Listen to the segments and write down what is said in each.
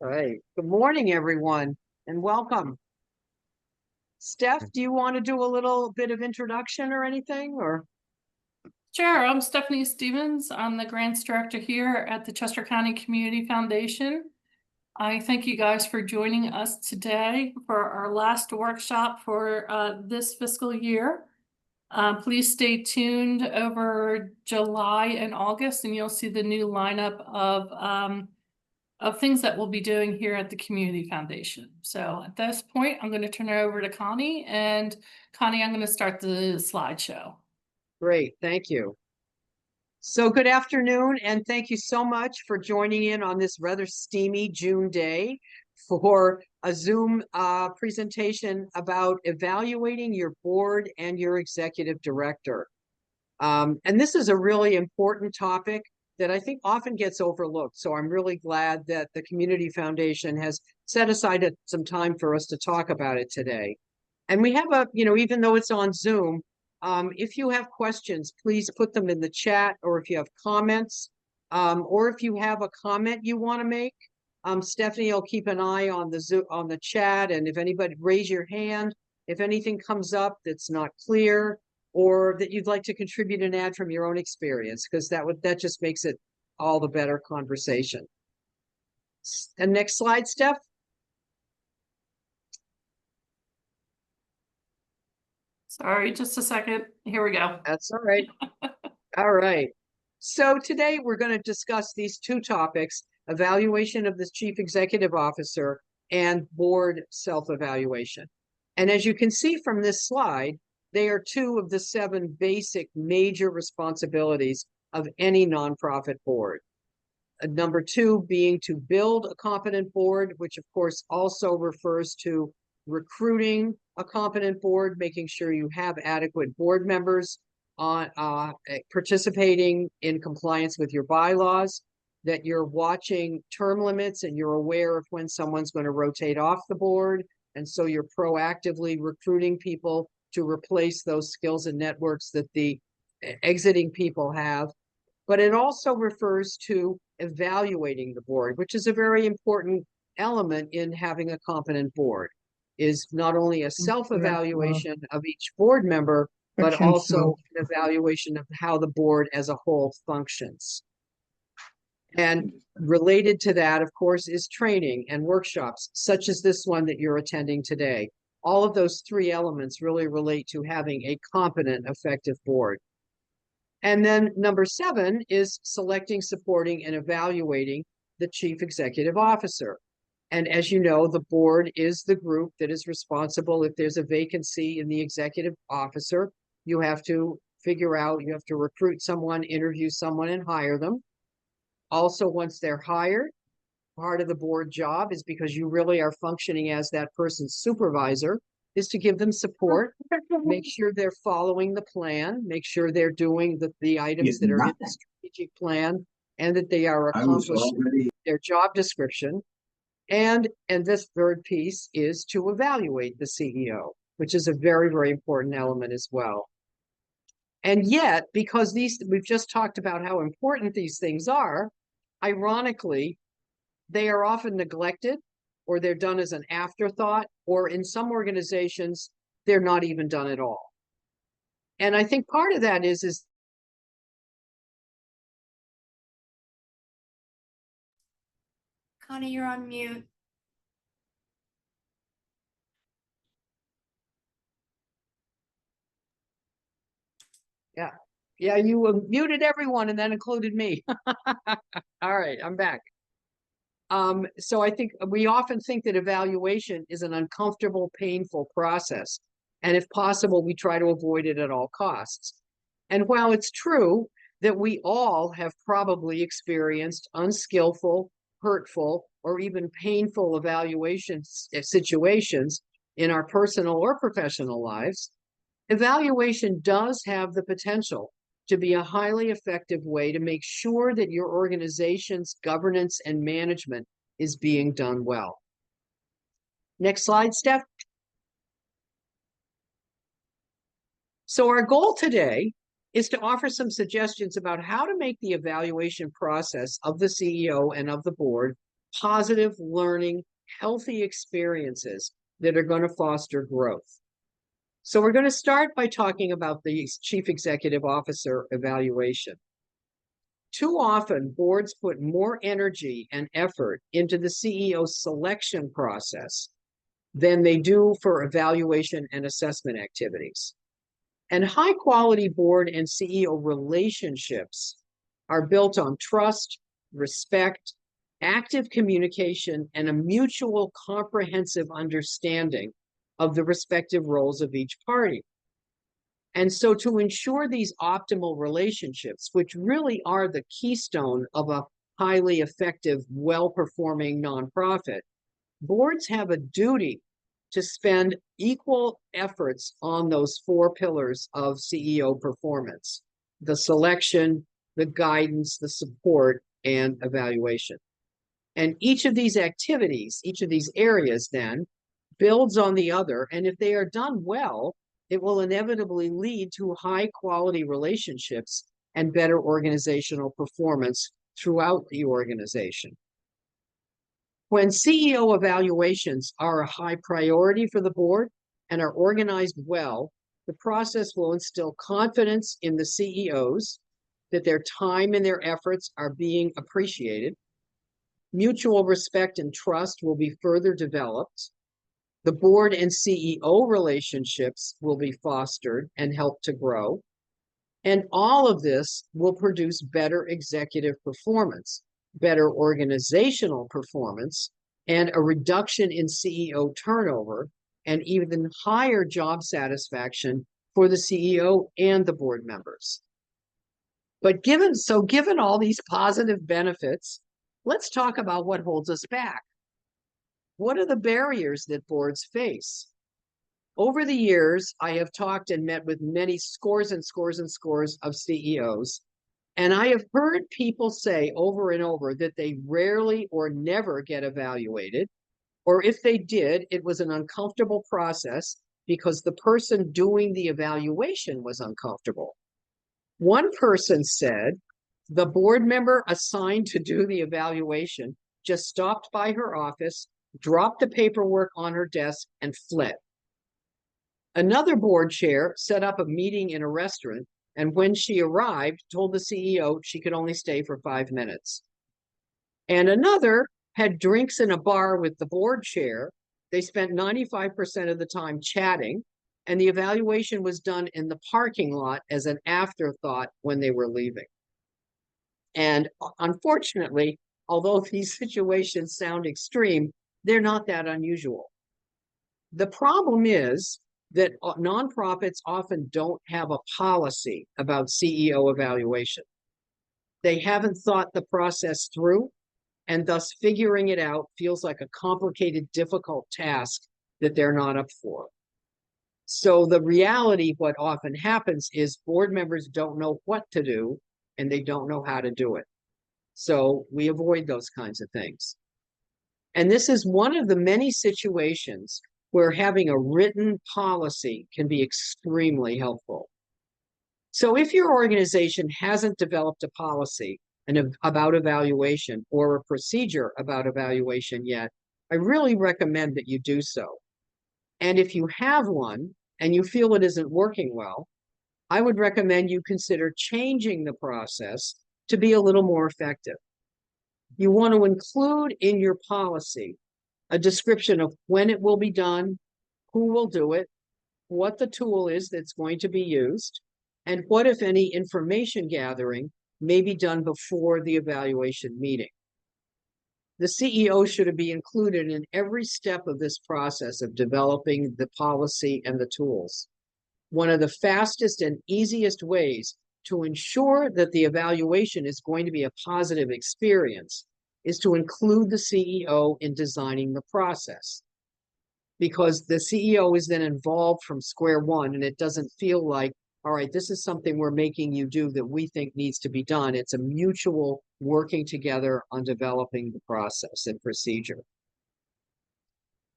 All right. Good morning, everyone, and welcome. Steph, do you want to do a little bit of introduction or anything? Or Sure, I'm Stephanie Stevens. I'm the grants director here at the Chester County Community Foundation. I thank you guys for joining us today for our last workshop for this fiscal year. Please stay tuned over July and August, and you'll see the new lineup of things that we'll be doing here at the Community Foundation. So at this point, I'm going to turn it over to Connie. And Connie, I'm going to start the slideshow. great, thank you. So good afternoon, and thank you so much for joining in on this rather steamy June day for a Zoom presentation about evaluating your board and your executive director. And this is a really important topic that I think often gets overlooked. So I'm really glad that the Community Foundation has set aside some time for us to talk about it today. And we have even though it's on Zoom, if you have questions, please put them in the chat, or if you have comments, or if you have a comment you want to make, Stephanie will keep an eye on the Zoom, on the chat. And if anybody, raise your hand if anything comes up that's not clear, or that you'd like to contribute an ad from your own experience, because that just makes it all the better conversation. And next slide, Steph. Sorry, just a second. Here we go. That's all right. All right. So today we're going to discuss these two topics: evaluation of the chief executive officer and board self-evaluation. And as you can see from this slide, they are two of the 7 basic major responsibilities of any nonprofit board. Number 2 being to build a competent board, which of course also refers to recruiting a competent board, making sure you have adequate board members on participating in compliance with your bylaws, that you're watching term limits and you're aware of when someone's going to rotate off the board. And so you're proactively recruiting people to replace those skills and networks that the exiting people have. But it also refers to evaluating the board, which is a very important element in having a competent board, is not only a self-evaluation of each board member, but also an evaluation of how the board as a whole functions. And related to that, of course, is training and workshops, such as this one that you're attending today. All of those 3 elements really relate to having a competent, effective board. And then number 7 is selecting, supporting, and evaluating the chief executive officer. And as you know, the board is the group that is responsible. If there's a vacancy in the executive officer, you have to figure out, you have to recruit someone, interview someone, and hire them. Also, once they're hired, part of the board job is, because you really are functioning as that person's supervisor, is to give them support, make sure they're following the plan, make sure they're doing the items that are in the strategic plan, and that they are accomplishing their job description. And this third piece is to evaluate the CEO, which is a very, very important element as well. And yet, because we've just talked about how important these things are, ironically, they are often neglected, or they're done as an afterthought, or in some organizations, they're not even done at all. And I think part of that is Connie, you're on mute. yeah, you muted everyone and then included me. All right, I'm back. So I think we often think that evaluation is an uncomfortable, painful process. And if possible, we try to avoid it at all costs. And while it's true that we all have probably experienced unskillful, hurtful, or even painful evaluation situations in our personal or professional lives, evaluation does have the potential to be a highly effective way to make sure that your organization's governance and management is being done well. Next slide, Steph. So our goal today is to offer some suggestions about how to make the evaluation process of the CEO and of the board positive learning, healthy experiences that are going to foster growth. So we're going to start by talking about the Chief Executive Officer evaluation. Too often, boards put more energy and effort into the CEO selection process than they do for evaluation and assessment activities. And high-quality board and CEO relationships are built on trust, respect, active communication, and a mutual comprehensive understanding of the respective roles of each party. And so to ensure these optimal relationships, which really are the keystone of a highly effective, well-performing nonprofit, boards have a duty to spend equal efforts on those 4 pillars of CEO performance: the selection, the guidance, the support, and evaluation. And each of these activities, each of these areas then builds on the other. And if they are done well, it will inevitably lead to high quality relationships and better organizational performance throughout the organization. When CEO evaluations are a high priority for the board and are organized well, the process will instill confidence in the CEOs that their time and their efforts are being appreciated. Mutual respect and trust will be further developed. The board and CEO relationships will be fostered and helped to grow. And all of this will produce better executive performance, better organizational performance, and a reduction in CEO turnover, and even higher job satisfaction for the CEO and the board members. But given all these positive benefits, let's talk about what holds us back. What are the barriers that boards face? Over the years, I have talked and met with many scores and scores and scores of CEOs, and I have heard people say over and over that they rarely or never get evaluated, or if they did, it was an uncomfortable process because the person doing the evaluation was uncomfortable. One person said the board member assigned to do the evaluation just stopped by her office, dropped the paperwork on her desk, and fled. Another board chair set up a meeting in a restaurant, and when she arrived, told the CEO she could only stay for 5 minutes. And another had drinks in a bar with the board chair. They spent 95% of the time chatting, and the evaluation was done in the parking lot as an afterthought when they were leaving. And unfortunately, although these situations sound extreme, they're not that unusual. The problem is that nonprofits often don't have a policy about CEO evaluation. They haven't thought the process through, and thus figuring it out feels like a complicated, difficult task that they're not up for. So the reality, what often happens is board members don't know what to do, and they don't know how to do it. So we avoid those kinds of things. And this is one of the many situations where having a written policy can be extremely helpful. So if your organization hasn't developed a policy about evaluation or a procedure about evaluation yet, I really recommend that you do so. And if you have one and you feel it isn't working well, I would recommend you consider changing the process to be a little more effective. You want to include in your policy a description of when it will be done, who will do it, what the tool is that's going to be used, and what, if any, information gathering may be done before the evaluation meeting. The CEO should be included in every step of this process of developing the policy and the tools. One of the fastest and easiest ways to ensure that the evaluation is going to be a positive experience is to include the CEO in designing the process, because the CEO is then involved from square one, and it doesn't feel like, all right, this is something we're making you do that we think needs to be done. It's a mutual working together on developing the process and procedure.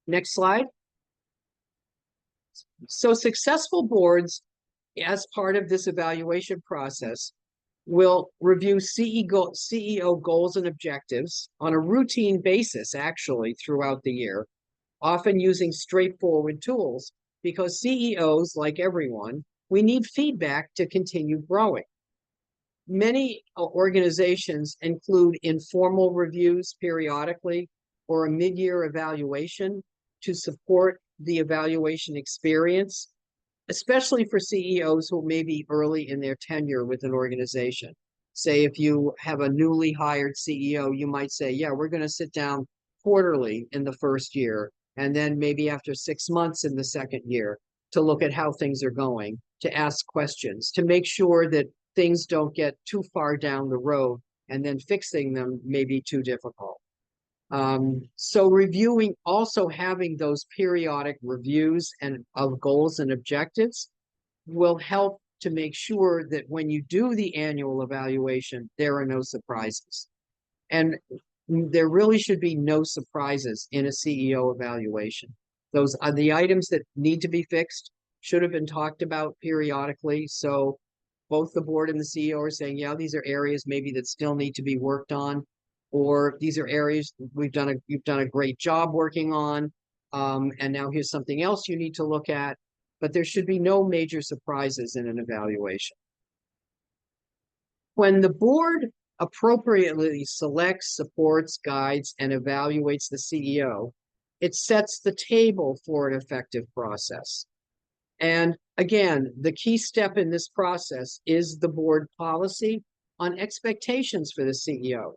Next slide. So successful boards, as part of this evaluation process, will review CEO goals and objectives on a routine basis, actually, throughout the year, often using straightforward tools, because CEOs, like everyone, we need feedback to continue growing. Many organizations include informal reviews periodically or a mid-year evaluation to support the evaluation experience, especially for CEOs who may be early in their tenure with an organization. Say if you have a newly hired CEO, you might say, yeah, we're going to sit down quarterly in the first year, and then maybe after 6 months in the second year to look at how things are going, to ask questions, to make sure that things don't get too far down the road and then fixing them may be too difficult. So reviewing, also having those periodic reviews and of goals and objectives will help to make sure that when you do the annual evaluation, there are no surprises. And there really should be no surprises in a CEO evaluation. Those are the items that need to be fixed, should have been talked about periodically. So both the board and the CEO are saying, yeah, these are areas maybe that still need to be worked on, or these are areas you've done a great job working on, and now here's something else you need to look at. But there should be no major surprises in an evaluation. When the board appropriately selects, supports, guides, and evaluates the CEO, it sets the table for an effective process. And again, the key step in this process is the board policy on expectations for the CEO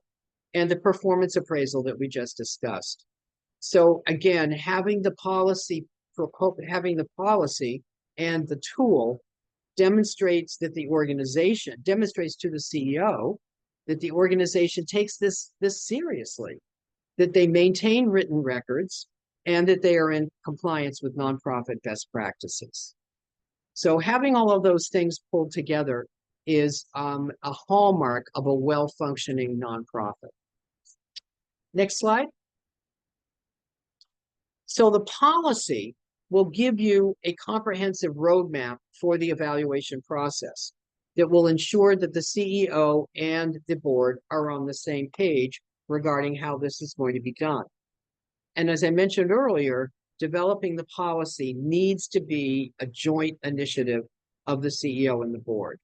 and the performance appraisal that we just discussed. So again, having the policy and the tool demonstrates that the organization demonstrates to the CEO that the organization takes this seriously, that they maintain written records, and that they are in compliance with nonprofit best practices. So having all of those things pulled together is a hallmark of a well-functioning nonprofit. Next slide. So the policy will give you a comprehensive roadmap for the evaluation process that will ensure that the CEO and the board are on the same page regarding how this is going to be done. And as I mentioned earlier, developing the policy needs to be a joint initiative of the CEO and the board.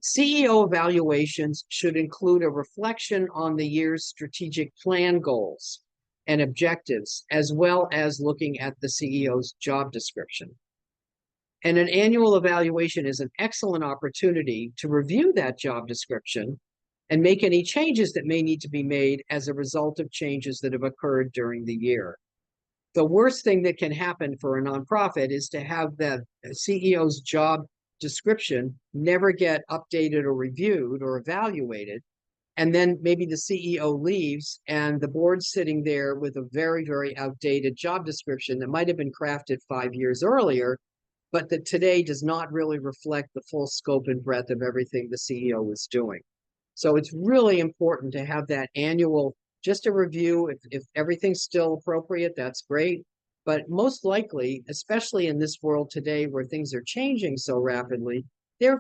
CEO evaluations should include a reflection on the year's strategic plan goals and objectives, as well as looking at the CEO's job description. And an annual evaluation is an excellent opportunity to review that job description and make any changes that may need to be made as a result of changes that have occurred during the year. The worst thing that can happen for a nonprofit is to have the CEO's job description never get updated or reviewed or evaluated. And then maybe the CEO leaves and the board's sitting there with a very, very outdated job description that might have been crafted 5 years earlier, but that today does not really reflect the full scope and breadth of everything the CEO is doing. So it's really important to have that annual, just a review. If everything's still appropriate, that's great. But most likely, especially in this world today where things are changing so rapidly,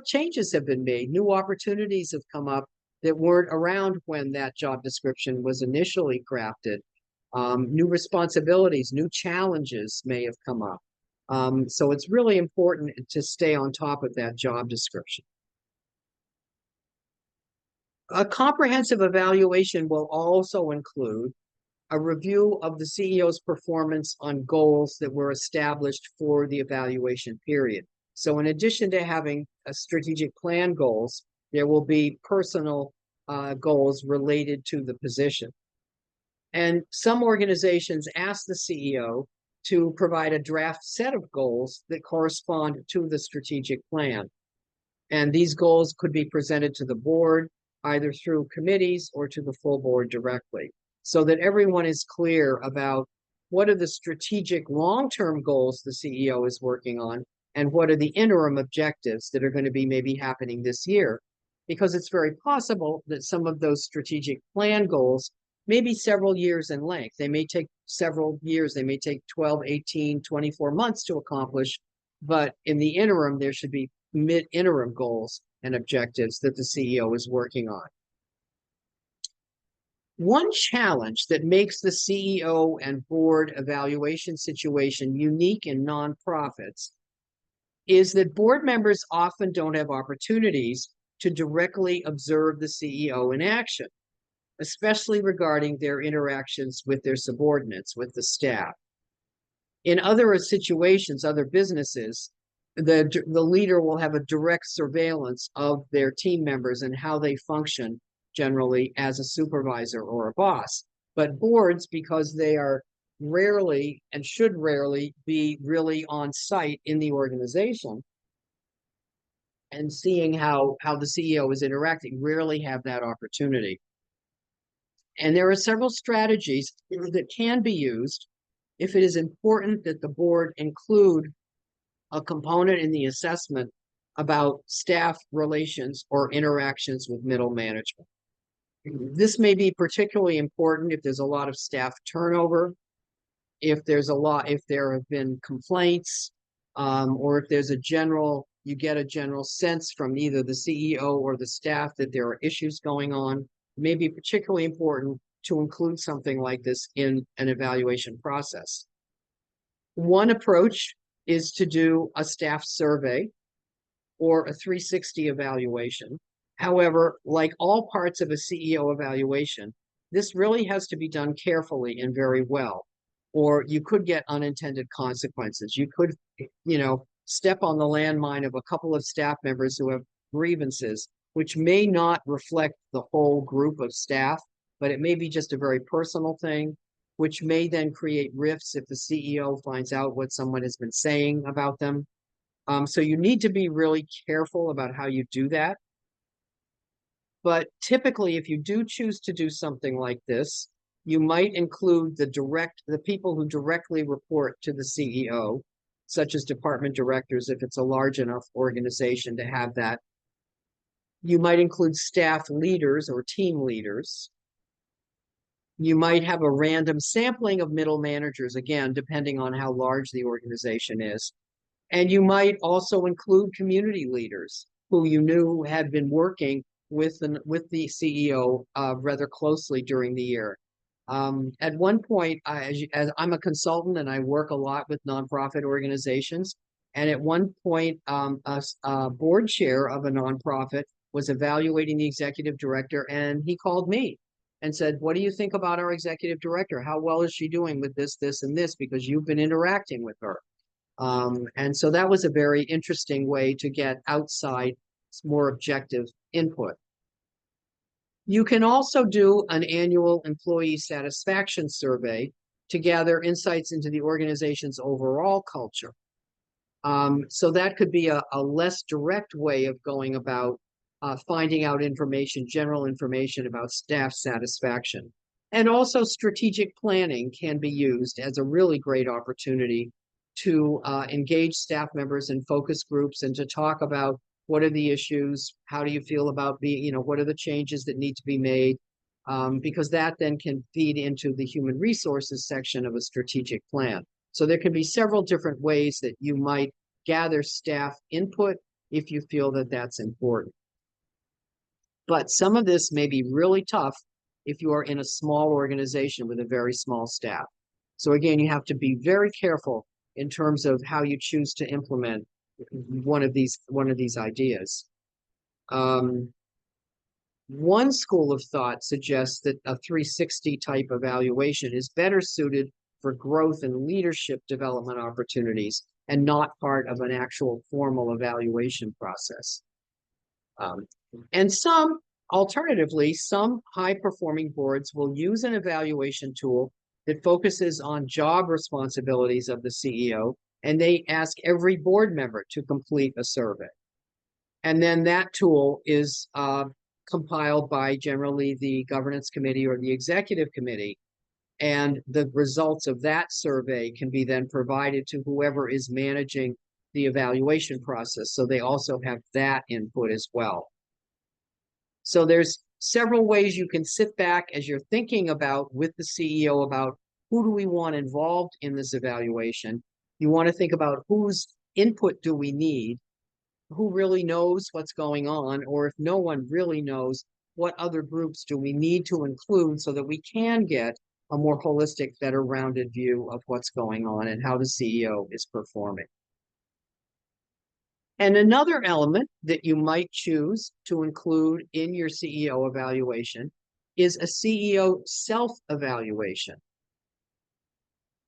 changes have been made. New opportunities have come up that weren't around when that job description was initially crafted. New responsibilities, new challenges may have come up. So it's really important to stay on top of that job description. A comprehensive evaluation will also include a review of the CEO's performance on goals that were established for the evaluation period. So in addition to having a strategic plan goals, there will be personal goals related to the position. And some organizations ask the CEO to provide a draft set of goals that correspond to the strategic plan. And these goals could be presented to the board, either through committees or to the full board directly, so that everyone is clear about what are the strategic long-term goals the CEO is working on, and what are the interim objectives that are going to be maybe happening this year. Because it's very possible that some of those strategic plan goals may be several years in length. They may take several years. They may take 12, 18, 24 months to accomplish. But in the interim, there should be mid-interim goals. and objectives that the CEO is working on. One challenge that makes the CEO and board evaluation situation unique in nonprofits is that board members often don't have opportunities to directly observe the CEO in action, especially regarding their interactions with their subordinates, with the staff. In other situations, other businesses, the leader will have a direct surveillance of their team members and how they function generally as a supervisor or a boss. But boards, because they are rarely and should rarely be really on site in the organization and seeing how the CEO is interacting, rarely have that opportunity. And there are several strategies that can be used if it is important that the board include a component in the assessment about staff relations or interactions with middle management. This may be particularly important if there's a lot of staff turnover, if there have been complaints, or if there's you get a general sense from either the CEO or the staff that there are issues going on. It may be particularly important to include something like this in an evaluation process. One approach is to do a staff survey or a 360 evaluation. However, like all parts of a CEO evaluation, this really has to be done carefully and very well, or you could get unintended consequences. You could, step on the landmine of a couple of staff members who have grievances, which may not reflect the whole group of staff, but it may be just a very personal thing, which may then create rifts if the CEO finds out what someone has been saying about them. So you need to be really careful about how you do that. But typically, if you do choose to do something like this, you might include the people who directly report to the CEO, such as department directors, if it's a large enough organization to have that. You might include staff leaders or team leaders. You might have a random sampling of middle managers, again, depending on how large the organization is. And you might also include community leaders who you knew had been working with the CEO rather closely during the year. At one point, as I'm a consultant and I work a lot with nonprofit organizations, and at one point, a board chair of a nonprofit was evaluating the executive director, and he called me and said, "What do you think about our executive director? How well is she doing with this, this, and this? Because you've been interacting with her." And so that was a very interesting way to get outside, more objective input. You can also do an annual employee satisfaction survey to gather insights into the organization's overall culture. So that could be a less direct way of going about finding out general information about staff satisfaction. And also strategic planning can be used as a really great opportunity to engage staff members in focus groups and to talk about what are the issues, how do you feel about what are the changes that need to be made, because that then can feed into the human resources section of a strategic plan. So there can be several different ways that you might gather staff input if you feel that that's important. But some of this may be really tough if you are in a small organization with a very small staff. So again, you have to be very careful in terms of how you choose to implement one of these ideas. One school of thought suggests that a 360 type evaluation is better suited for growth and leadership development opportunities and not part of an actual formal evaluation process. And alternatively, some high-performing boards will use an evaluation tool that focuses on job responsibilities of the CEO, and they ask every board member to complete a survey. And then that tool is compiled by generally the governance committee or the executive committee. And the results of that survey can be then provided to whoever is managing the evaluation process. So they also have that input as well. So there's several ways you can sit back as you're thinking about with the CEO about who do we want involved in this evaluation. You want to think about whose input do we need, who really knows what's going on, or if no one really knows, what other groups do we need to include so that we can get a more holistic, better rounded view of what's going on and how the CEO is performing. And another element that you might choose to include in your CEO evaluation is a CEO self-evaluation.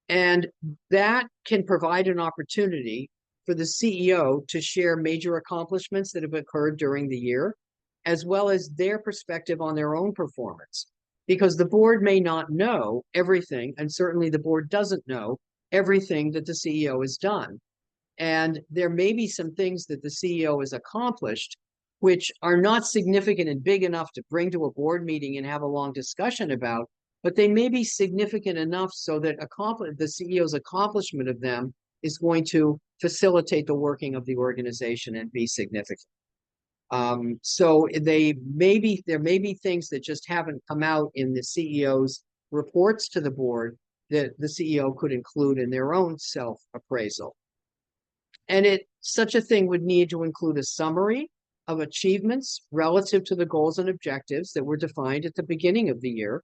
And that can provide an opportunity for the CEO to share major accomplishments that have occurred during the year, as well as their perspective on their own performance. Because the board may not know everything, and certainly the board doesn't know everything that the CEO has done. And there may be some things that the CEO has accomplished which are not significant and big enough to bring to a board meeting and have a long discussion about, but they may be significant enough so that the CEO's accomplishment of them is going to facilitate the working of the organization and be significant. So there may be things that just haven't come out in the CEO's reports to the board that the CEO could include in their own self-appraisal. And such a thing would need to include a summary of achievements relative to the goals and objectives that were defined at the beginning of the year,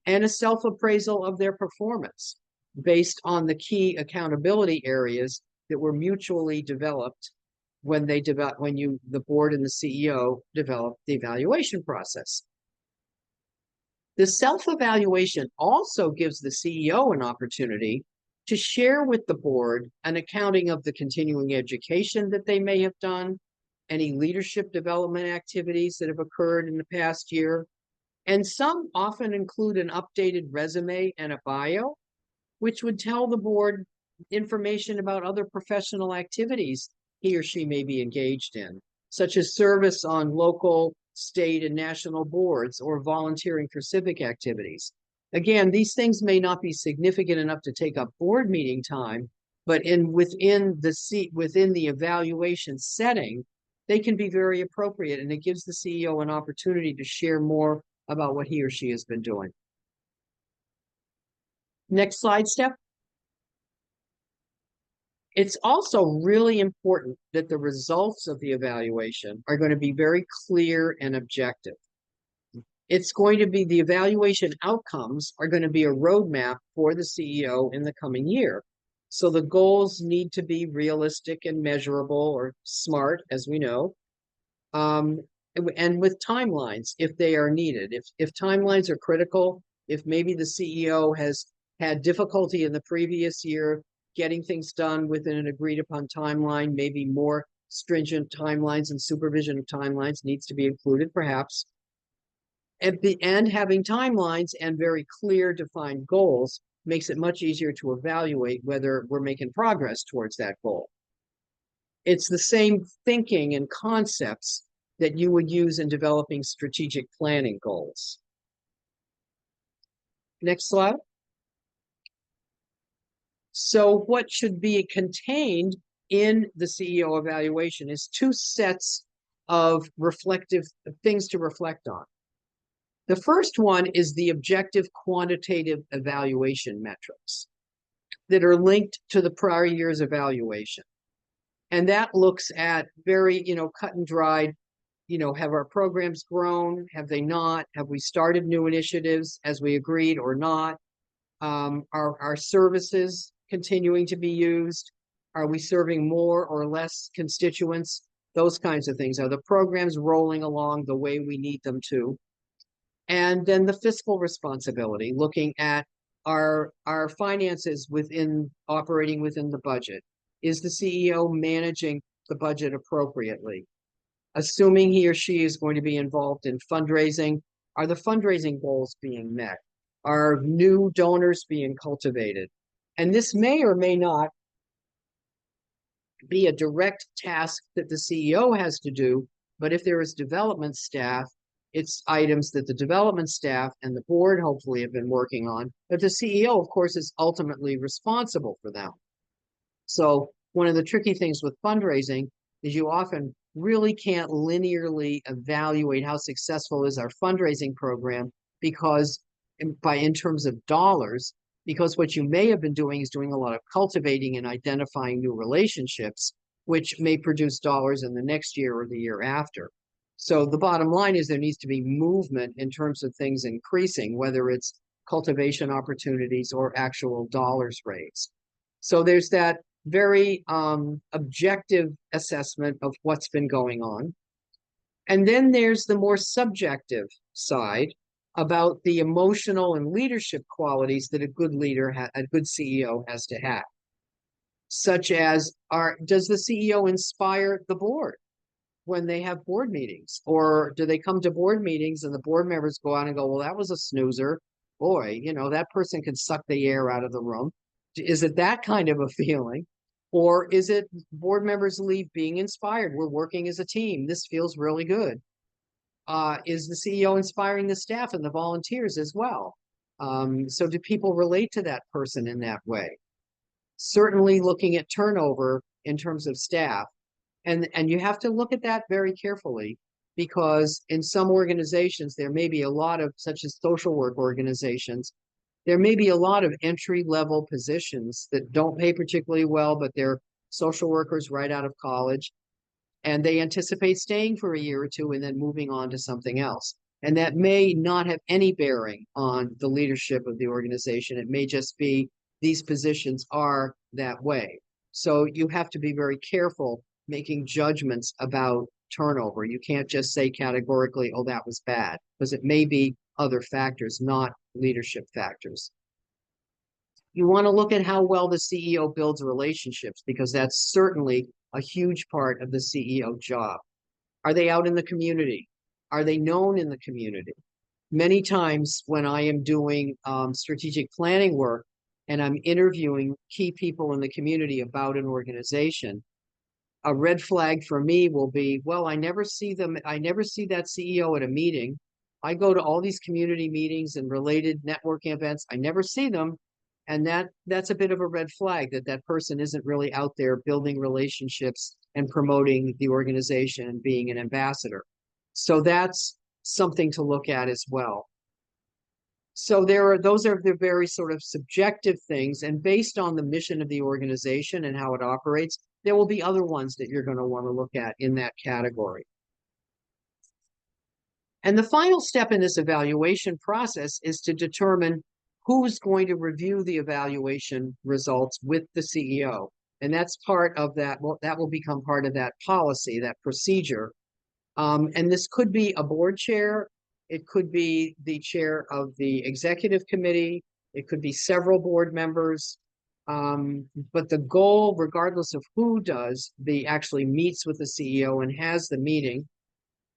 and a self-appraisal of their performance based on the key accountability areas that were mutually developed when the board and the CEO developed the evaluation process. The self-evaluation also gives the CEO an opportunity to share with the board an accounting of the continuing education that they may have done, any leadership development activities that have occurred in the past year, and some often include an updated resume and a bio, which would tell the board information about other professional activities he or she may be engaged in, such as service on local, state, and national boards, or volunteering for civic activities. Again, these things may not be significant enough to take up board meeting time, but within the evaluation setting, they can be very appropriate, and it gives the CEO an opportunity to share more about what he or she has been doing. Next slide, Steph. It's also really important that the results of the evaluation are going to be very clear and objective. The evaluation outcomes are going to be a roadmap for the CEO in the coming year. So the goals need to be realistic and measurable, or SMART, as we know, and with timelines if they are needed. If timelines are critical, if maybe the CEO has had difficulty in the previous year getting things done within an agreed upon timeline, maybe more stringent timelines and supervision of timelines needs to be included, perhaps. And having timelines and very clear defined goals makes it much easier to evaluate whether we're making progress towards that goal. It's the same thinking and concepts that you would use in developing strategic planning goals. Next slide. So what should be contained in the CEO evaluation is two sets of reflective things to reflect on. The first one is the objective quantitative evaluation metrics that are linked to the prior year's evaluation. And that looks at very, cut and dried, have our programs grown? Have they not? Have we started new initiatives as we agreed or not? Are our services continuing to be used? Are we serving more or less constituents? Those kinds of things. Are the programs rolling along the way we need them to? And then the fiscal responsibility, looking at our finances operating within the budget. Is the CEO managing the budget appropriately? Assuming he or she is going to be involved in fundraising, are the fundraising goals being met? Are new donors being cultivated? And this may or may not be a direct task that the CEO has to do, but if there is development staff, it's items that the development staff and the board hopefully have been working on, but the CEO, of course, is ultimately responsible for them. So one of the tricky things with fundraising is you often really can't linearly evaluate how successful is our fundraising program in terms of dollars, because what you may have been doing is doing a lot of cultivating and identifying new relationships, which may produce dollars in the next year or the year after. So the bottom line is there needs to be movement in terms of things increasing, whether it's cultivation opportunities or actual dollars raised. So there's that very objective assessment of what's been going on. And then there's the more subjective side about the emotional and leadership qualities that a good leader, a good CEO has to have. Such as, does the CEO inspire the board when they have board meetings? Or do they come to board meetings and the board members go out and go, well, that was a snoozer. Boy, that person can suck the air out of the room. Is it that kind of a feeling? Or is it board members leave being inspired? We're working as a team. This feels really good. Is the CEO inspiring the staff and the volunteers as well? So do people relate to that person in that way? Certainly looking at turnover in terms of staff. And you have to look at that very carefully, because in some organizations, there may be a lot of, such as social work organizations, there may be a lot of entry-level positions that don't pay particularly well, but they're social workers right out of college, and they anticipate staying for a year or two and then moving on to something else. And that may not have any bearing on the leadership of the organization. It may just be these positions are that way. So you have to be very careful making judgments about turnover. You can't just say categorically, oh, that was bad, because it may be other factors, not leadership factors. You want to look at how well the CEO builds relationships, because that's certainly a huge part of the CEO job. Are they out in the community? Are they known in the community? Many times when I am doing strategic planning work and I'm interviewing key people in the community about an organization, a red flag for me will be, well, I never see them. I never see that CEO at a meeting. I go to all these community meetings and related networking events. I never see them. And that's a bit of a red flag that that person isn't really out there building relationships and promoting the organization and being an ambassador. So that's something to look at as well. So those are the very sort of subjective things, and based on the mission of the organization and how it operates, there will be other ones that you're going to want to look at in that category. And the final step in this evaluation process is to determine who's going to review the evaluation results with the CEO. And that's part of that. Well, that will become part of that policy, that procedure. And this could be a board chair. It could be the chair of the executive committee. It could be several board members. But the goal, regardless of who actually meets with the CEO and has the meeting,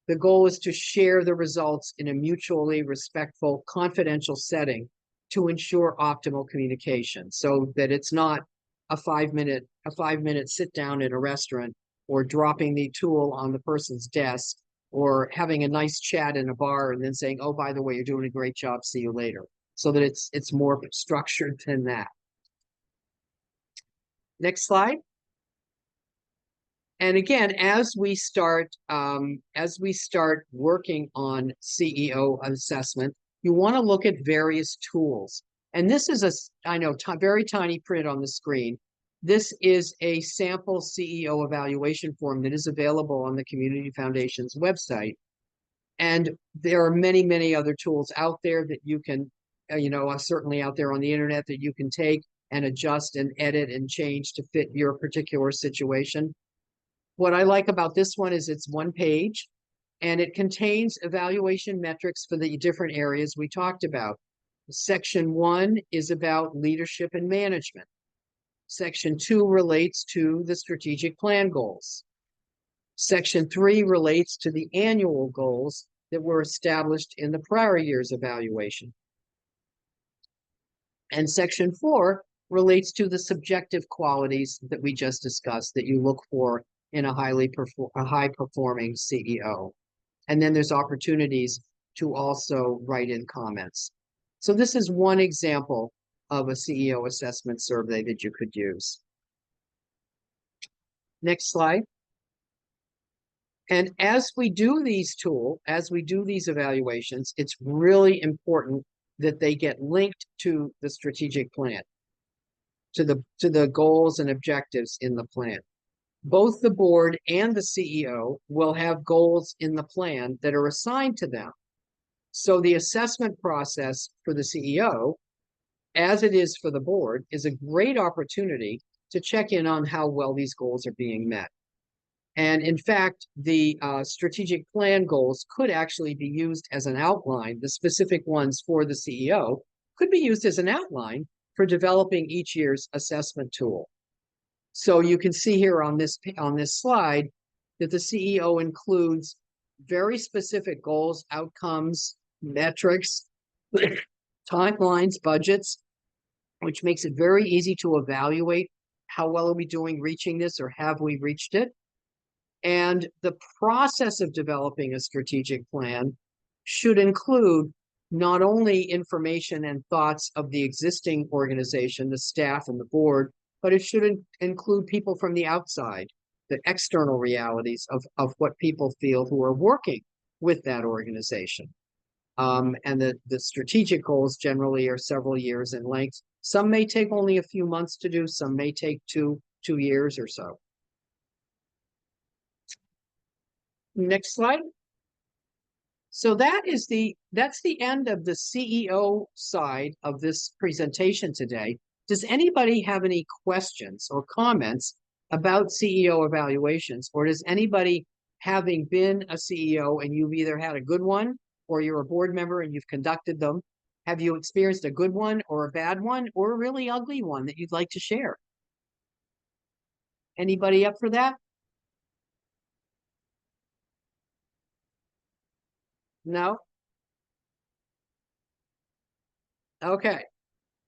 the goal is to share the results in a mutually respectful, confidential setting to ensure optimal communication, so that it's not a 5-minute sit down in a restaurant, or dropping the tool on the person's desk, or having a nice chat in a bar and then saying, oh, by the way, you're doing a great job, see you later. So that it's more structured than that. Next slide. And again, as we start working on CEO assessment, you want to look at various tools. And this is I know, very tiny print on the screen. This is a sample CEO evaluation form that is available on the Community Foundation's website. And there are many, many other tools out there that you can, certainly out there on the internet, that you can take and adjust and edit and change to fit your particular situation. What I like about this one is it's one page, and it contains evaluation metrics for the different areas we talked about. Section 1 is about leadership and management. Section 2 relates to the strategic plan goals. Section 3 relates to the annual goals that were established in the prior year's evaluation. And Section 4 relates to the subjective qualities that we just discussed that you look for in a high-performing CEO. And then there's opportunities to also write in comments. So this is one example of a CEO assessment survey that you could use. Next slide. And as we do these evaluations, it's really important that they get linked to the strategic plan, to the goals and objectives in the plan. Both the board and the CEO will have goals in the plan that are assigned to them. So the assessment process for the CEO, as it is for the board, is a great opportunity to check in on how well these goals are being met. And in fact, the strategic plan goals could actually be used as an outline. The specific ones for the CEO could be used as an outline for developing each year's assessment tool. So you can see here on this slide that the CEO includes very specific goals, outcomes, metrics, timelines, budgets, which makes it very easy to evaluate how well are we doing reaching this, or have we reached it? And the process of developing a strategic plan should include not only information and thoughts of the existing organization, the staff and the board, but it should include people from the outside, the external realities of what people feel who are working with that organization. And the strategic goals generally are several years in length. Some may take only a few months to do, some may take two years or so. Next slide. So that's the end of the CEO side of this presentation today. Does anybody have any questions or comments about CEO evaluations? Or does anybody, having been a CEO and you've either had a good one or you're a board member and you've conducted them, have you experienced a good one or a bad one or a really ugly one that you'd like to share? Anybody up for that? No? Okay.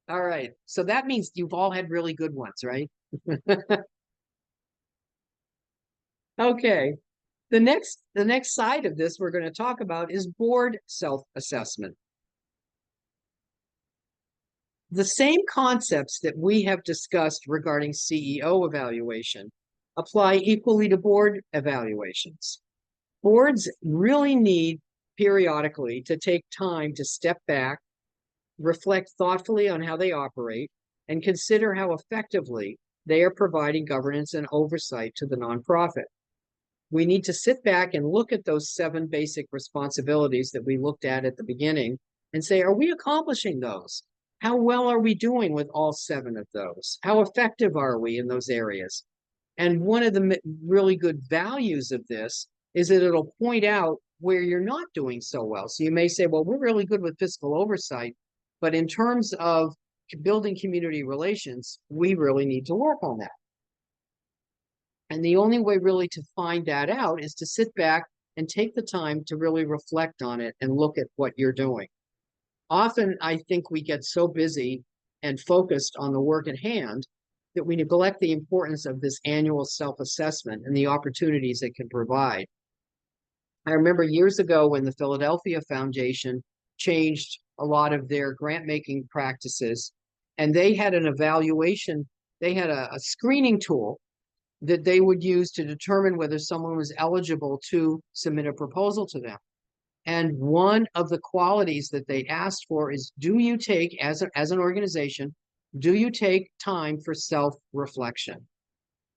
All right. So that means you've all had really good ones, right? Okay. The next side of this we're going to talk about is board self-assessment. The same concepts that we have discussed regarding CEO evaluation apply equally to board evaluations. Boards really need periodically to take time to step back, reflect thoughtfully on how they operate, and consider how effectively they are providing governance and oversight to the nonprofit. We need to sit back and look at those 7 basic responsibilities that we looked at the beginning and say, are we accomplishing those? How well are we doing with all 7 of those? How effective are we in those areas? And one of the really good values of this is that it'll point out where you're not doing so well. So you may say, well, we're really good with fiscal oversight, but in terms of building community relations, we really need to work on that. And the only way really to find that out is to sit back and take the time to really reflect on it and look at what you're doing. Often, I think we get so busy and focused on the work at hand that we neglect the importance of this annual self-assessment and the opportunities it can provide. I remember years ago when the Philadelphia Foundation changed a lot of their grant-making practices, and they had an evaluation, they had a screening tool that they would use to determine whether someone was eligible to submit a proposal to them. And one of the qualities that they asked for is, do you take, as an organization, do you take time for self-reflection?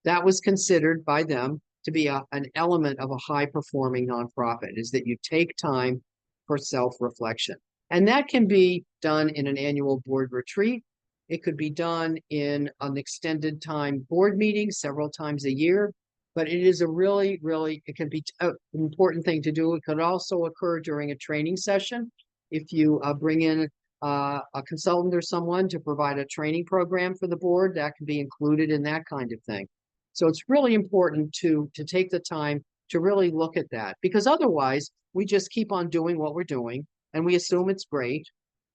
That was considered by them to be an element of a high-performing nonprofit, is that you take time for self-reflection. And that can be done in an annual board retreat. It could be done in an extended time board meeting several times a year. But it is a really, it can be an important thing to do. It could also occur during a training session. If you bring in a consultant or someone to provide a training program for the board, that can be included in that kind of thing. So it's really important to take the time to really look at that, because otherwise we just keep on doing what we're doing and we assume it's great,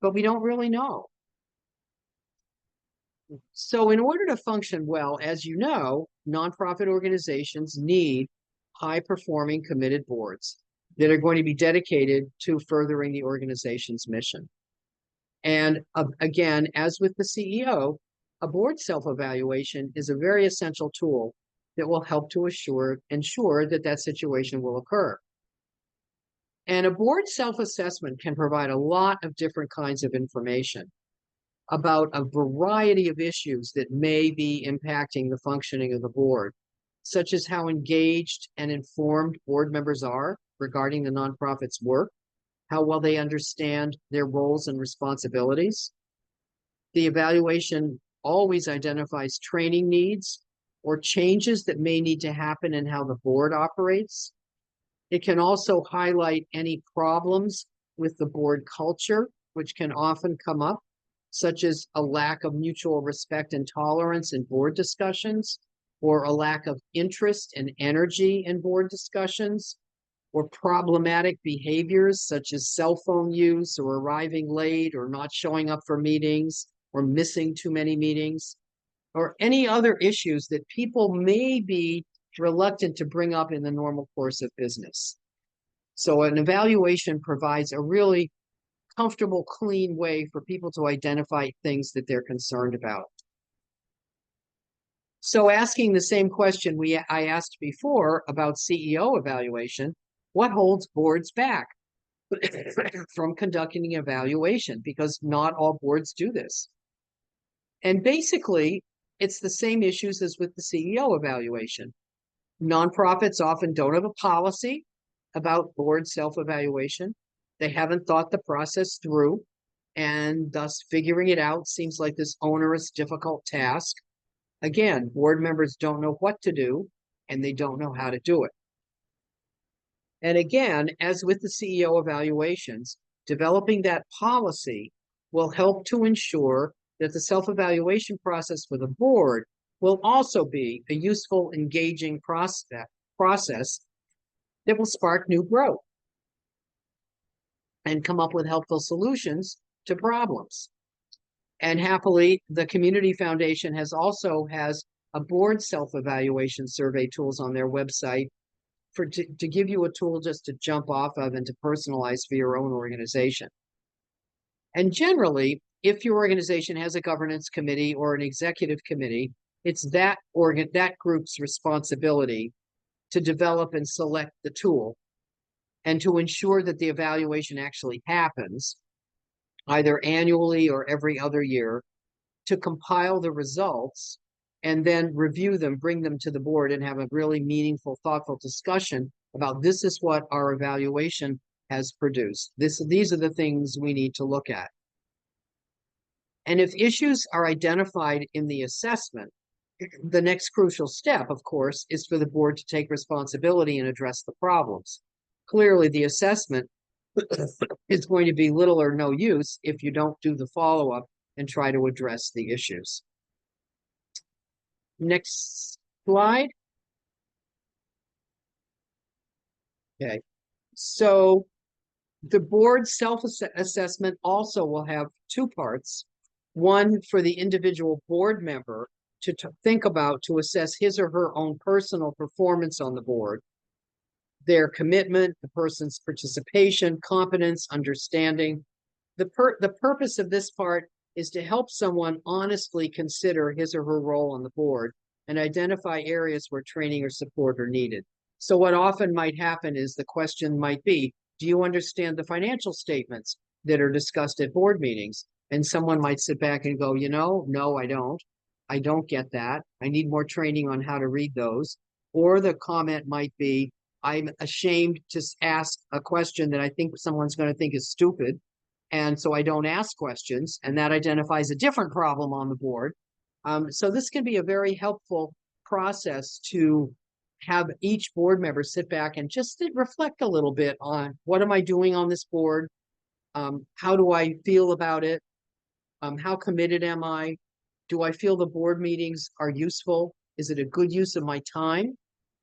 but we don't really know. So in order to function well, as you know, nonprofit organizations need high-performing, committed boards that are going to be dedicated to furthering the organization's mission. And again, as with the CEO, a board self-evaluation is a very essential tool that will help to ensure that that situation will occur. And a board self-assessment can provide a lot of different kinds of information about a variety of issues that may be impacting the functioning of the board. such as how engaged and informed board members are regarding the nonprofit's work, how well they understand their roles and responsibilities. The evaluation always identifies training needs or changes that may need to happen in how the board operates. It can also highlight any problems with the board culture, which can often come up, such as a lack of mutual respect and tolerance in board discussions, or a lack of interest and energy in board discussions, or problematic behaviors such as cell phone use or arriving late or not showing up for meetings or missing too many meetings, or any other issues that people may be reluctant to bring up in the normal course of business. So an evaluation provides a really comfortable, clean way for people to identify things that they're concerned about. So asking the same question I asked before about CEO evaluation, what holds boards back from conducting an evaluation? Because not all boards do this. And basically, it's the same issues as with the CEO evaluation. Nonprofits often don't have a policy about board self-evaluation. They haven't thought the process through, and thus figuring it out seems like this onerous, difficult task. Again, board members don't know what to do, and they don't know how to do it. And again, as with the CEO evaluations, developing that policy will help to ensure that the self-evaluation process for the board will also be a useful, engaging process that will spark new growth and come up with helpful solutions to problems. And happily, the Community Foundation has a board self-evaluation survey tools on their website to give you a tool just to jump off of and to personalize for your own organization. And generally, if your organization has a governance committee or an executive committee, it's that group's responsibility to develop and select the tool and to ensure that the evaluation actually happens either annually or every other year, to compile the results and then review them, bring them to the board, and have a really meaningful, thoughtful discussion about this is what our evaluation has produced. These are the things we need to look at. And if issues are identified in the assessment, the next crucial step, of course, is for the board to take responsibility and address the problems. Clearly, the assessment is going to be little or no use if you don't do the follow-up and try to address the issues. Next slide. Okay, so the board self-assessment also will have two parts. One for the individual board member to think about to assess his or her own personal performance on the board, their commitment, the person's participation, competence, understanding. The purpose of this part is to help someone honestly consider his or her role on the board and identify areas where training or support are needed. So what often might happen is the question might be, do you understand the financial statements that are discussed at board meetings? And someone might sit back and go, no, I don't. I don't get that. I need more training on how to read those. Or the comment might be, I'm ashamed to ask a question that I think someone's going to think is stupid. And so I don't ask questions, and that identifies a different problem on the board. So this can be a very helpful process to have each board member sit back and just reflect a little bit on what am I doing on this board? How do I feel about it? How committed am I? Do I feel the board meetings are useful? Is it a good use of my time?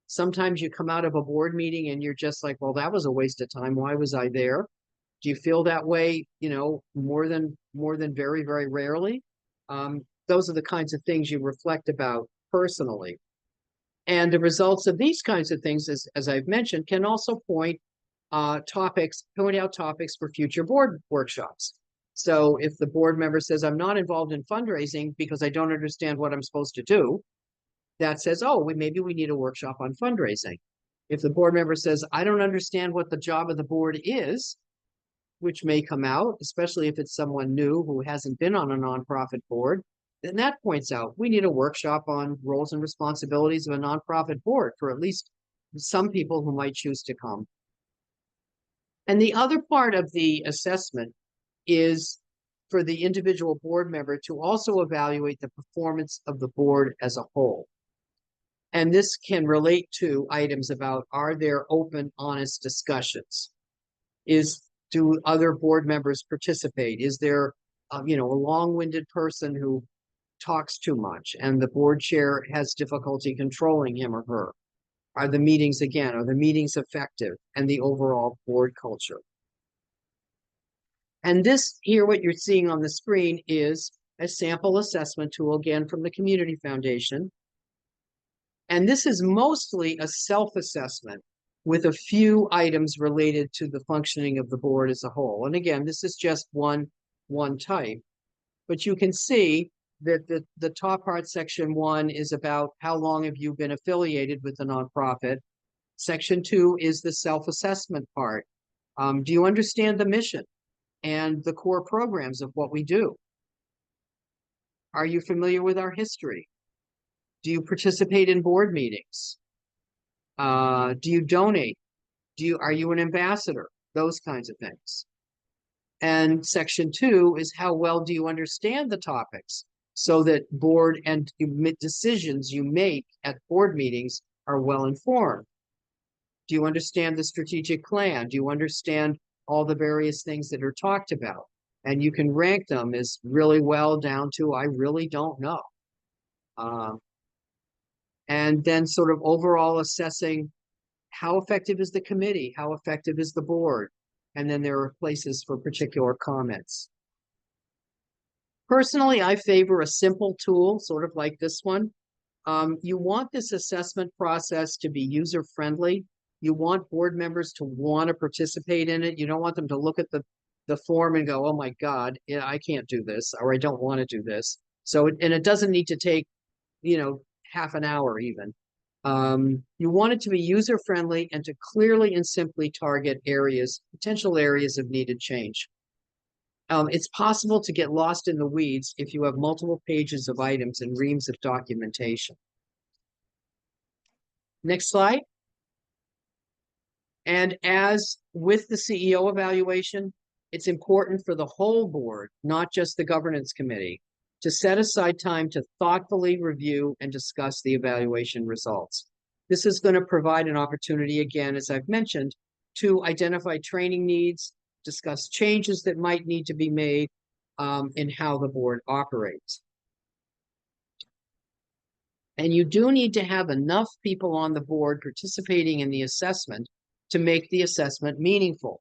Sometimes you come out of a board meeting and you're just like, well, that was a waste of time. Why was I there? Do you feel that way, more than very, very rarely? Those are the kinds of things you reflect about personally. And the results of these kinds of things, as I've mentioned, can also point out topics for future board workshops. So if the board member says, I'm not involved in fundraising because I don't understand what I'm supposed to do, that says, maybe we need a workshop on fundraising. If the board member says, I don't understand what the job of the board is, which may come out, especially if it's someone new who hasn't been on a nonprofit board, And that points out we need a workshop on roles and responsibilities of a nonprofit board for at least some people who might choose to come. And the other part of the assessment is for the individual board member to also evaluate the performance of the board as a whole. And this can relate to items about, are there open, honest discussions? Do other board members participate? Is there, a long-winded person who talks too much and the board chair has difficulty controlling him or her? Are the meetings effective, and the overall board culture? And this here, what you're seeing on the screen, is a sample assessment tool, again, from the Community Foundation. And this is mostly a self-assessment with a few items related to the functioning of the board as a whole. And again, this is just one type, but you can see that the top part, section 1, is about how long have you been affiliated with the nonprofit. Section 2 is the self-assessment part. Do you understand the mission and the core programs of what we do? Are you familiar with our history? Do you participate in board meetings? Do you donate? Are you an ambassador? Those kinds of things. And section 2 is how well do you understand the topics, so that board and decisions you make at board meetings are well informed. Do you understand the strategic plan? Do you understand all the various things that are talked about? And you can rank them as really well down to, I really don't know. And then sort of overall assessing, how effective is the committee? How effective is the board? And then there are places for particular comments. Personally, I favor a simple tool, sort of like this one. You want this assessment process to be user-friendly. You want board members to want to participate in it. You don't want them to look at the form and go, oh my God, yeah, I can't do this, or I don't want to do this. So, and it doesn't need to take, half an hour even. You want it to be user-friendly and to clearly and simply target potential areas of needed change. It's possible to get lost in the weeds if you have multiple pages of items and reams of documentation. Next slide. And as with the CEO evaluation, it's important for the whole board, not just the governance committee, to set aside time to thoughtfully review and discuss the evaluation results. This is going to provide an opportunity, again, as I've mentioned, to identify training needs, discuss changes that might need to be made in how the board operates. And you do need to have enough people on the board participating in the assessment to make the assessment meaningful.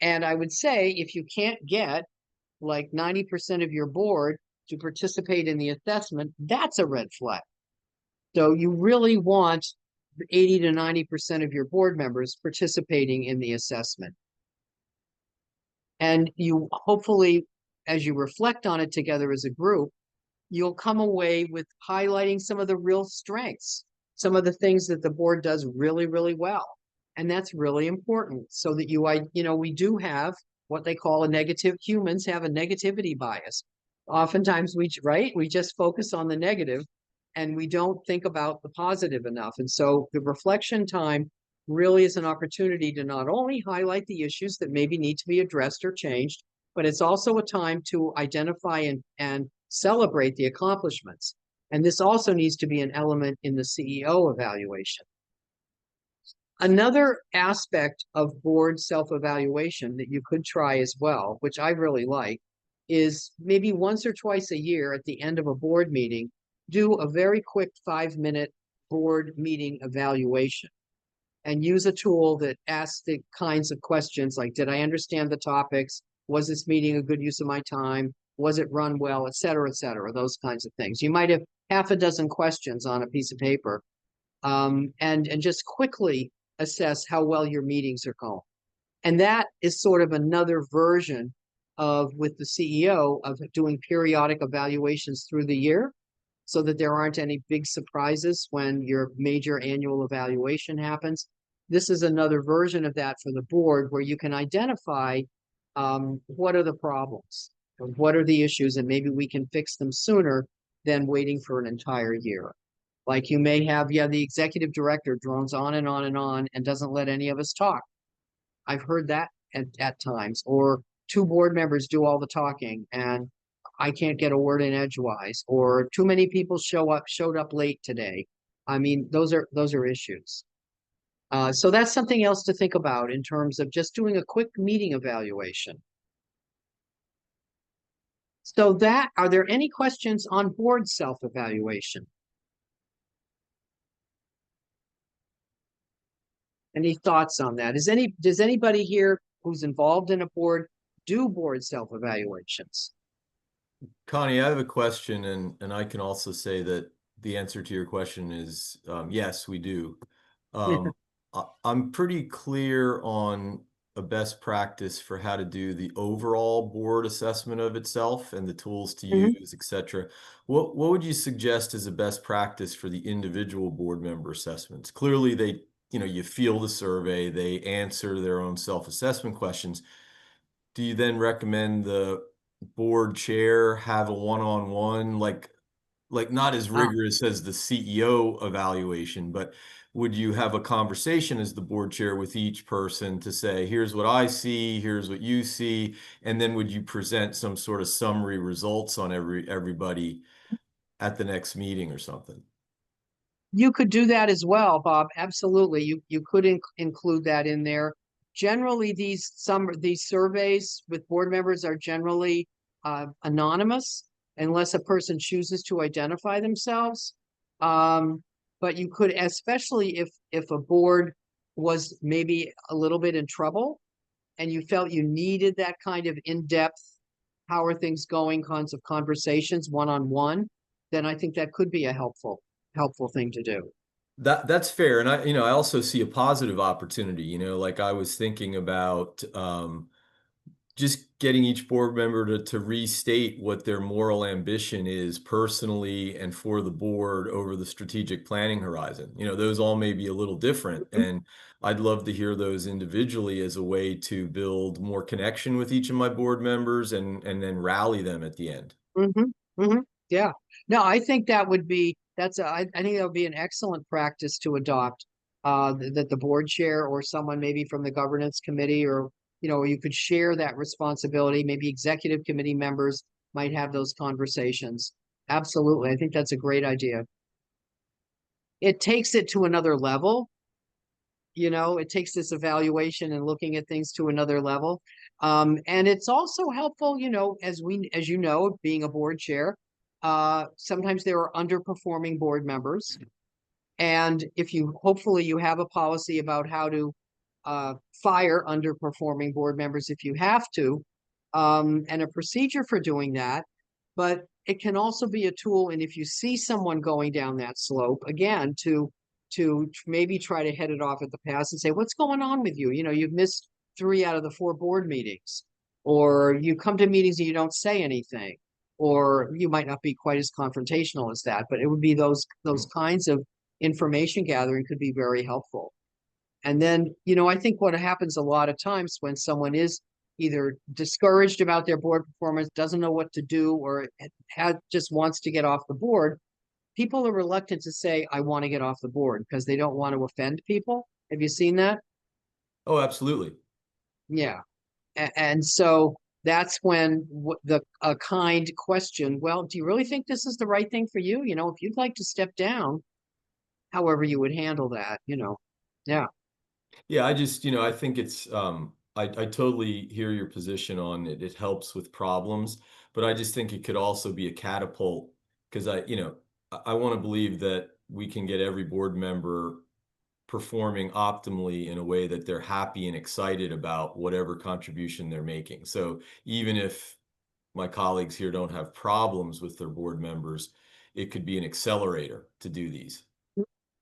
And I would say, if you can't get like 90% of your board to participate in the assessment, that's a red flag. So you really want 80 to 90% of your board members participating in the assessment. And you hopefully, as you reflect on it together as a group, you'll come away with highlighting some of the real strengths, some of the things that the board does really, really well. And that's really important, so that we do have what they call humans have a negativity bias. Oftentimes we just focus on the negative and we don't think about the positive enough. And so the reflection time really is an opportunity to not only highlight the issues that maybe need to be addressed or changed, but it's also a time to identify and celebrate the accomplishments. And this also needs to be an element in the CEO evaluation. Another aspect of board self-evaluation that you could try as well, which I really like, is maybe once or twice a year at the end of a board meeting, do a very quick 5-minute board meeting evaluation and use a tool that asks the kinds of questions like, did I understand the topics? Was this meeting a good use of my time? Was it run well, et cetera, those kinds of things. You might have half a dozen questions on a piece of paper, and just quickly assess how well your meetings are going. And that is sort of another version of, with the CEO, of doing periodic evaluations through the year, so that there aren't any big surprises when your major annual evaluation happens. This is another version of that for the board, where you can identify what are the problems, or what are the issues, and maybe we can fix them sooner than waiting for an entire year. Like you may have, the executive director drones on and on and on and doesn't let any of us talk. I've heard that at times, or two board members do all the talking and I can't get a word in edgewise, or too many people showed up late today. I mean, those are issues. So that's something else to think about in terms of just doing a quick meeting evaluation. So are there any questions on board self-evaluation? Any thoughts on that? Does anybody here who's involved in a board do board self-evaluations? Connie, I have a question, and I can also say that the answer to your question is yes, we do. I'm pretty clear on a best practice for how to do the overall board assessment of itself and the tools to use, etc. What would you suggest as a best practice for the individual board member assessments? Clearly, you feel the survey, they answer their own self-assessment questions. Do you then recommend the board chair have a one-on-one, like not as rigorous as the CEO evaluation, but would you have a conversation as the board chair with each person to say, here's what I see, here's what you see, and then would you present some sort of summary results on everybody at the next meeting or something? You could do that as well, Bob. Absolutely. You could include that in there. Generally, these surveys with board members are generally anonymous unless a person chooses to identify themselves. But you could, especially if a board was maybe a little bit in trouble and you felt you needed that kind of in-depth, how are things going kinds of conversations one-on-one, then I think that could be a helpful thing to do. That's fair. And I also see a positive opportunity, like I was thinking about just getting each board member to restate what their moral ambition is personally and for the board over the strategic planning horizon. Those all may be a little different, and I'd love to hear those individually as a way to build more connection with each of my board members and then rally them at the end. Yeah. No, I think I think that would be an excellent practice to adopt, that the board chair or someone maybe from the governance committee, or you could share that responsibility. Maybe executive committee members might have those conversations. Absolutely. I think that's a great idea. It takes it to another level. It takes this evaluation and looking at things to another level. And it's also helpful, as being a board chair, sometimes there are underperforming board members. And hopefully you have a policy about how to fire underperforming board members if you have to, and a procedure for doing that. But it can also be a tool, and if you see someone going down that slope, again, to maybe try to head it off at the pass and say, what's going on with you? You've missed 3 out of the 4 board meetings, or you come to meetings and you don't say anything, or you might not be quite as confrontational as that, but it would be those kinds of information gathering could be very helpful. And then, I think what happens a lot of times when someone is either discouraged about their board performance, doesn't know what to do, or just wants to get off the board, people are reluctant to say, I want to get off the board, because they don't want to offend people. Have you seen that? Oh, absolutely. Yeah. And so that's when a kind question, well, do you really think this is the right thing for you? If you'd like to step down, however you would handle that, yeah. Yeah, I think it's, I totally hear your position on it. It helps with problems, but I just think it could also be a catapult, because I want to believe that we can get every board member performing optimally in a way that they're happy and excited about whatever contribution they're making. So even if my colleagues here don't have problems with their board members, it could be an accelerator to do these.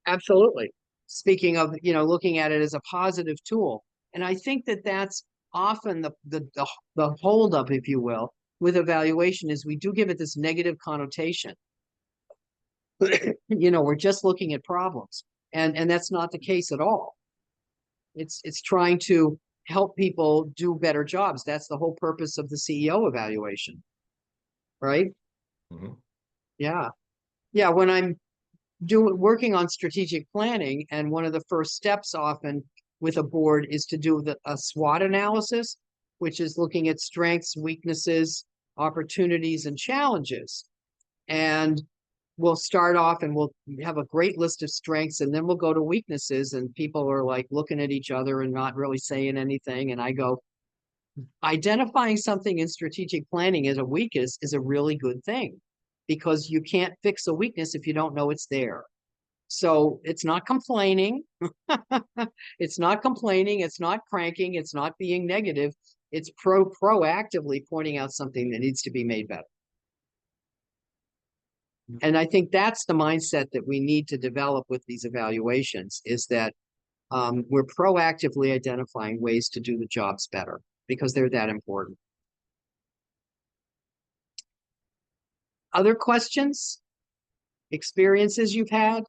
Absolutely. Speaking of, looking at it as a positive tool. And I think that that's often the holdup, if you will, with evaluation, is we do give it this negative connotation. We're just looking at problems. And that's not the case at all. It's trying to help people do better jobs. That's the whole purpose of the CEO evaluation. Right? Yeah. When I'm working on strategic planning, and one of the first steps often with a board is to do a SWOT analysis, which is looking at strengths, weaknesses, opportunities, and challenges. And we'll start off and we'll have a great list of strengths, and then we'll go to weaknesses, and people are like looking at each other and not really saying anything. And I go, identifying something in strategic planning as a weakness is a really good thing, because you can't fix a weakness if you don't know it's there. So it's not complaining. It's not complaining. It's not cranking. It's not being negative. It's proactively pointing out something that needs to be made better. And I think that's the mindset that we need to develop with these evaluations, is that we're proactively identifying ways to do the jobs better, because they're that important. Other questions? Experiences you've had?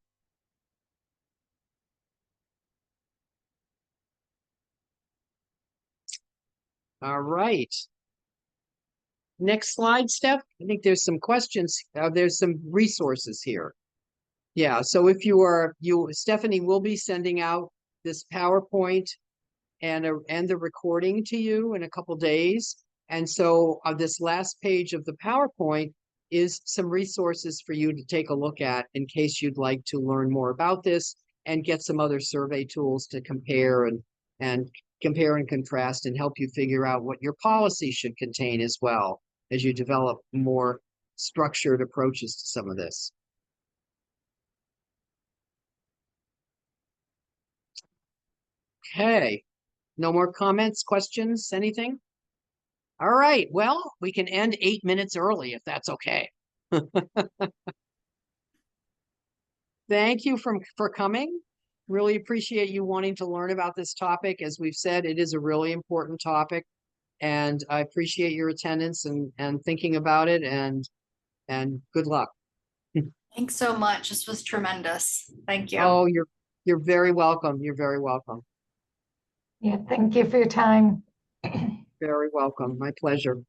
All right. Next slide, Steph. I think there's some questions. There's some resources here. Yeah, so if Stephanie will be sending out this PowerPoint and the recording to you in a couple days. And so this last page of the PowerPoint is some resources for you to take a look at in case you'd like to learn more about this and get some other survey tools to compare and compare and contrast, and help you figure out what your policy should contain as well as you develop more structured approaches to some of this. Okay, no more comments, questions, anything? All right, well, we can end 8 minutes early if that's okay. Thank you for coming. Really appreciate you wanting to learn about this topic. As we've said, it is a really important topic, and I appreciate your attendance and thinking about it, and good luck. Thanks so much. This was tremendous. Thank you. Oh, you're very welcome. You're very welcome. Yeah, thank you for your time. Very welcome. My pleasure.